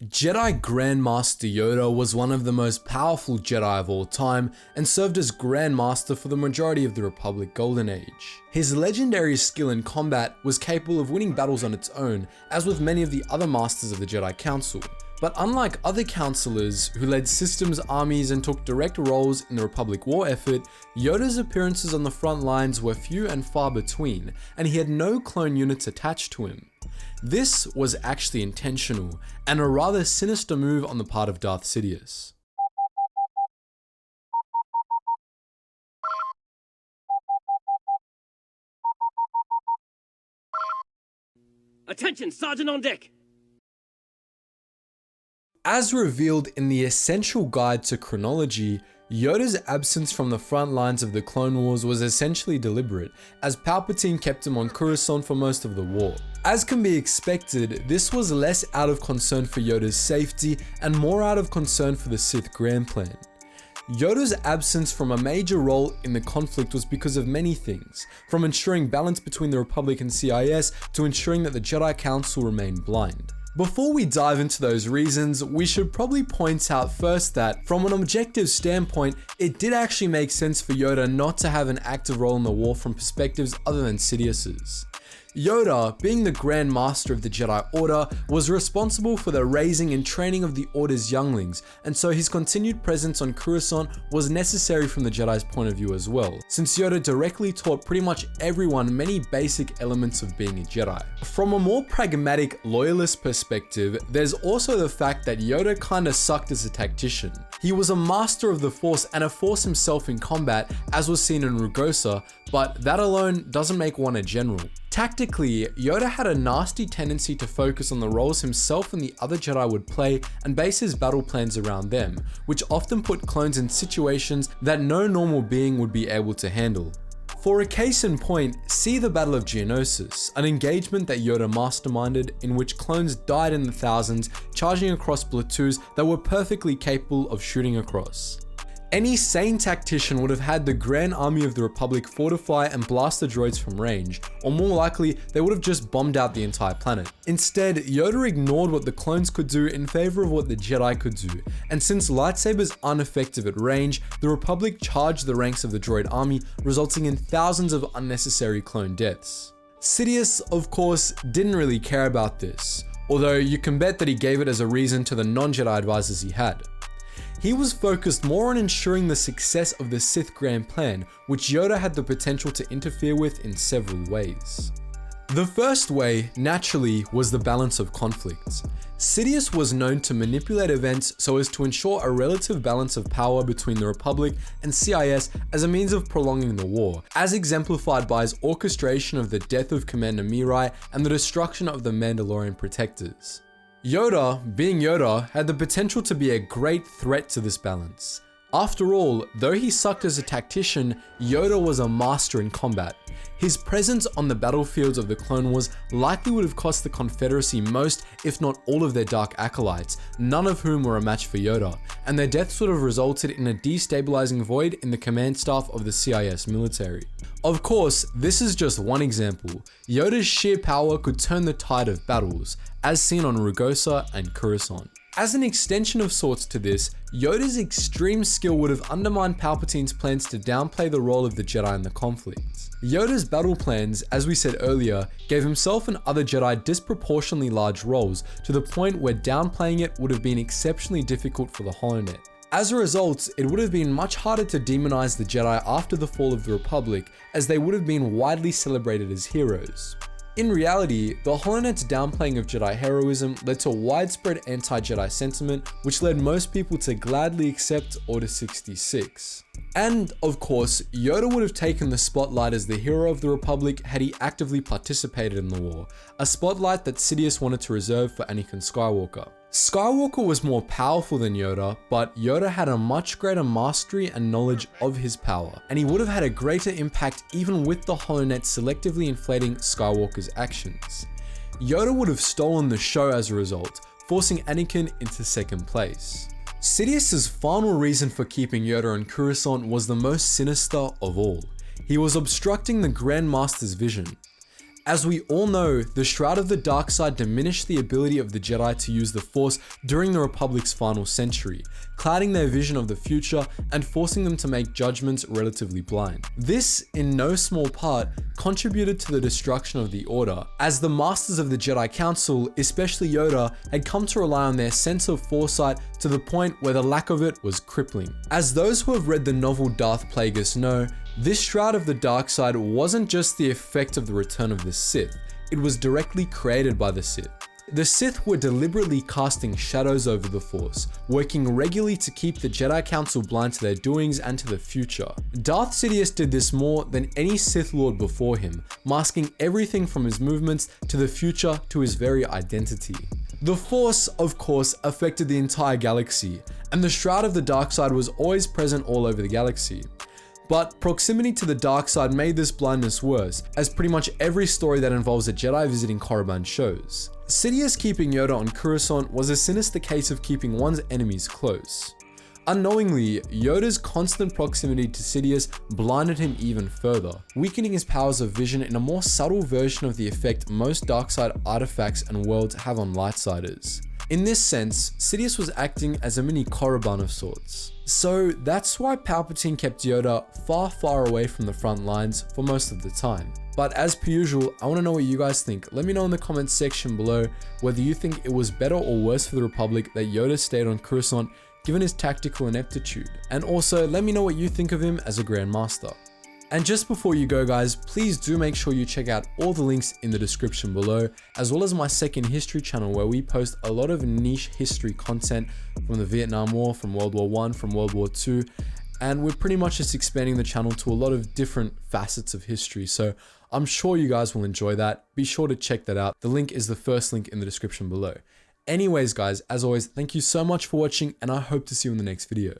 Jedi Grandmaster Yoda was one of the most powerful Jedi of all time and served as Grandmaster for the majority of the Republic Golden Age. His legendary skill in combat was capable of winning battles on its own, as with many of the other Masters of the Jedi Council. But unlike other counselors who led systems armies and took direct roles in the Republic war effort, Yoda's appearances on the front lines were few and far between, and he had no clone units attached to him. This was actually intentional, and a rather sinister move on the part of Darth Sidious. Attention, Sergeant on deck! As revealed in the Essential Guide to Chronology, Yoda's absence from the front lines of the Clone Wars was essentially deliberate, as Palpatine kept him on Coruscant for most of the war. As can be expected, this was less out of concern for Yoda's safety and more out of concern for the Sith Grand Plan. Yoda's absence from a major role in the conflict was because of many things, from ensuring balance between the Republic and CIS to ensuring that the Jedi Council remained blind. Before we dive into those reasons, we should probably point out first that, from an objective standpoint, it did actually make sense for Yoda not to have an active role in the war from perspectives other than Sidious's. Yoda, being the Grand Master of the Jedi Order, was responsible for the raising and training of the Order's younglings, and so his continued presence on Coruscant was necessary from the Jedi's point of view as well, since Yoda directly taught pretty much everyone many basic elements of being a Jedi. From a more pragmatic, loyalist perspective, there's also the fact that Yoda kinda sucked as a tactician. He was a master of the Force and a Force himself in combat, as was seen in Rugosa, but that alone doesn't make one a general. Tactically, Yoda had a nasty tendency to focus on the roles himself and the other Jedi would play and base his battle plans around them, which often put clones in situations that no normal being would be able to handle. For a case in point, see the Battle of Geonosis, an engagement that Yoda masterminded in which clones died in the thousands, charging across plateaus that were perfectly capable of shooting across. Any sane tactician would have had the Grand Army of the Republic fortify and blast the droids from range, or more likely, they would have just bombed out the entire planet. Instead, Yoda ignored what the clones could do in favor of what the Jedi could do, and since lightsabers aren't effective at range, the Republic charged the ranks of the droid army, resulting in thousands of unnecessary clone deaths. Sidious, of course, didn't really care about this, although you can bet that he gave it as a reason to the non-Jedi advisors he had. He was focused more on ensuring the success of the Sith Grand Plan, which Yoda had the potential to interfere with in several ways. The first way, naturally, was the balance of conflicts. Sidious was known to manipulate events so as to ensure a relative balance of power between the Republic and CIS as a means of prolonging the war, as exemplified by his orchestration of the death of Commander Mirai and the destruction of the Mandalorian Protectors. Yoda, being Yoda, had the potential to be a great threat to this balance. After all, though he sucked as a tactician, Yoda was a master in combat. His presence on the battlefields of the Clone Wars likely would have cost the Confederacy most, if not all of their dark acolytes, none of whom were a match for Yoda, and their deaths would have resulted in a destabilizing void in the command staff of the CIS military. Of course, this is just one example. Yoda's sheer power could turn the tide of battles, as seen on Rugosa and Coruscant. As an extension of sorts to this, Yoda's extreme skill would have undermined Palpatine's plans to downplay the role of the Jedi in the conflict. Yoda's battle plans, as we said earlier, gave himself and other Jedi disproportionately large roles, to the point where downplaying it would have been exceptionally difficult for the HoloNet. As a result, it would have been much harder to demonize the Jedi after the fall of the Republic, as they would have been widely celebrated as heroes. In reality, the HoloNet's downplaying of Jedi heroism led to widespread anti-Jedi sentiment, which led most people to gladly accept Order 66. And, of course, Yoda would have taken the spotlight as the hero of the Republic had he actively participated in the war, a spotlight that Sidious wanted to reserve for Anakin Skywalker. Skywalker was more powerful than Yoda, but Yoda had a much greater mastery and knowledge of his power, and he would have had a greater impact even with the HoloNet selectively inflating Skywalker's actions. Yoda would have stolen the show as a result, forcing Anakin into second place. Sidious's final reason for keeping Yoda on Coruscant was the most sinister of all. He was obstructing the Grand Master's vision. As we all know, the Shroud of the Dark Side diminished the ability of the Jedi to use the Force during the Republic's final century, clouding their vision of the future and forcing them to make judgments relatively blind. This, in no small part, contributed to the destruction of the Order, as the Masters of the Jedi Council, especially Yoda, had come to rely on their sense of foresight to the point where the lack of it was crippling. As those who have read the novel Darth Plagueis know, this Shroud of the Dark Side wasn't just the effect of the return of the Sith, it was directly created by the Sith. The Sith were deliberately casting shadows over the Force, working regularly to keep the Jedi Council blind to their doings and to the future. Darth Sidious did this more than any Sith Lord before him, masking everything from his movements to the future to his very identity. The Force, of course, affected the entire galaxy, and the Shroud of the Dark Side was always present all over the galaxy. But proximity to the dark side made this blindness worse, as pretty much every story that involves a Jedi visiting Korriban shows. Sidious keeping Yoda on Coruscant was a sinister case of keeping one's enemies close. Unknowingly, Yoda's constant proximity to Sidious blinded him even further, weakening his powers of vision in a more subtle version of the effect most darkside artifacts and worlds have on lightsiders. In this sense, Sidious was acting as a mini Korriban of sorts. So that's why Palpatine kept Yoda far away from the front lines for most of the time. But as per usual, I want to know what you guys think. Let me know in the comments section below whether you think it was better or worse for the Republic that Yoda stayed on Coruscant given his tactical ineptitude. And also, let me know what you think of him as a Grand Master. And just before you go guys, please do make sure you check out all the links in the description below, as well as my second history channel where we post a lot of niche history content from the Vietnam War, from World War I, from World War II, and we're pretty much just expanding the channel to a lot of different facets of history, so I'm sure you guys will enjoy that. Be sure to check that out. The link is the first link in the description below. Anyways guys, as always, thank you so much for watching and I hope to see you in the next video.